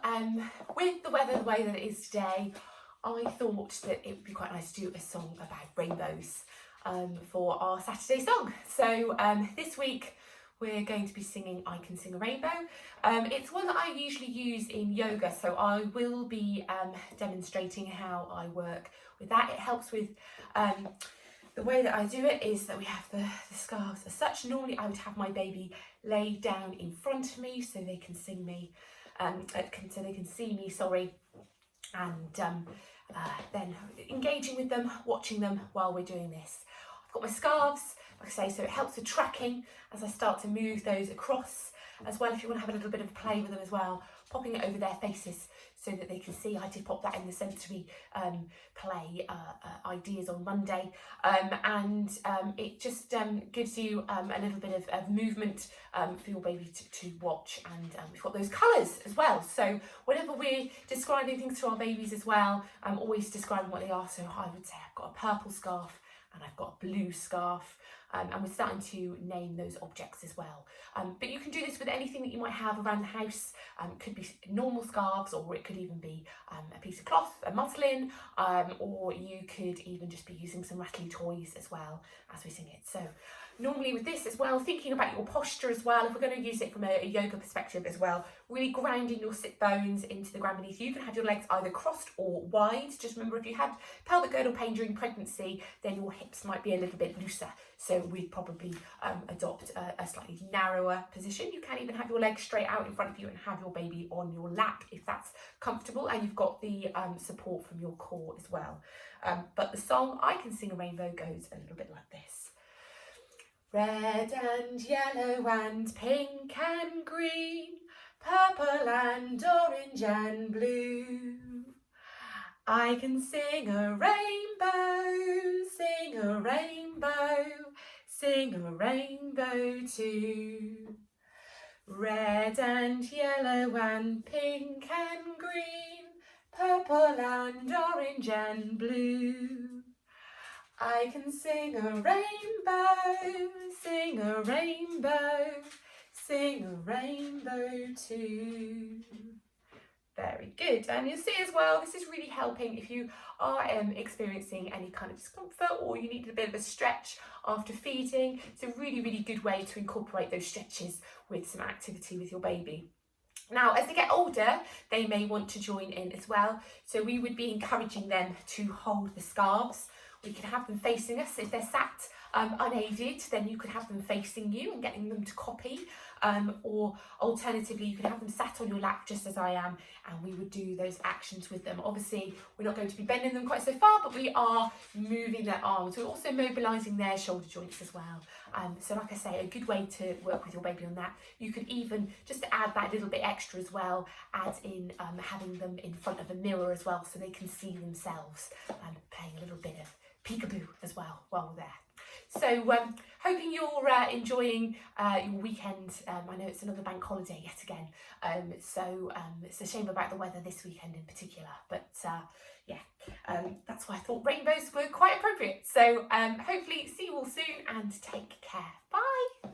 Well, with the weather the way that it is today, I thought that it would be quite nice to do a song about rainbows for our Saturday song. So this week we're going to be singing I Can Sing a Rainbow. It's one that I usually use in yoga, so I will be demonstrating how I work with that. It helps with the way that I do it is that we have the scarves as such. Normally I would have my baby lay down in front of me so they can sing me, so they can see me, sorry, and then engaging with them, watching them while we're doing this. I've got my scarves, like I say, so it helps with tracking as I start to move those across as well. If you want to have a little bit of play with them as well, popping it over their faces so that they can see. I did pop that in the sensory play ideas on Monday, and it just gives you a little bit of movement for your baby to watch, and we've got those colours as well. So whenever we're describing things to our babies as well, I'm always describing what they are. So I would say I've got a purple scarf and I've got a blue scarf. And we're starting to name those objects as well. But you can do this with anything that you might have around the house. It could be normal scarves, or it could even be a piece of cloth, a muslin, or you could even just be using some rattly toys as well as we sing it. So normally with this as well, thinking about your posture as well, if we're going to use it from a yoga perspective as well, really grounding your sit bones into the ground beneath you. You can have your legs either crossed or wide. Just remember, if you had pelvic girdle pain during pregnancy, then your hips might be a little bit looser. So we'd probably adopt a slightly narrower position. You can even have your legs straight out in front of you and have your baby on your lap if that's comfortable, and you've got the support from your core as well. But the song I Can Sing a Rainbow goes a little bit like this. Red and yellow and pink and green, purple and orange and blue. I can sing a rainbow, sing a rainbow, sing a rainbow too. Red and yellow and pink and green, purple and orange and blue. I can sing a rainbow, sing a rainbow, sing a rainbow too. Very good. And you'll see as well, this is really helping if you are experiencing any kind of discomfort, or you need a bit of a stretch after feeding. It's a really, really good way to incorporate those stretches with some activity with your baby. Now, as they get older, they may want to join in as well. So we would be encouraging them to hold the scarves. We can have them facing us. If they're sat unaided, then you could have them facing you and getting them to copy. Or alternatively, you can have them sat on your lap just as I am, and we would do those actions with them. Obviously, we're not going to be bending them quite so far, but we are moving their arms. We're also mobilising their shoulder joints as well. So like I say, a good way to work with your baby on that. You could even, just to add that little bit extra as well, add in having them in front of a mirror as well, so they can see themselves, and playing a little bit of peekaboo as well while we're there. So hoping you're enjoying your weekend. I know it's another bank holiday yet again, so it's a shame about the weather this weekend in particular, but that's why I thought rainbows were quite appropriate. So hopefully see you all soon, and take care. Bye.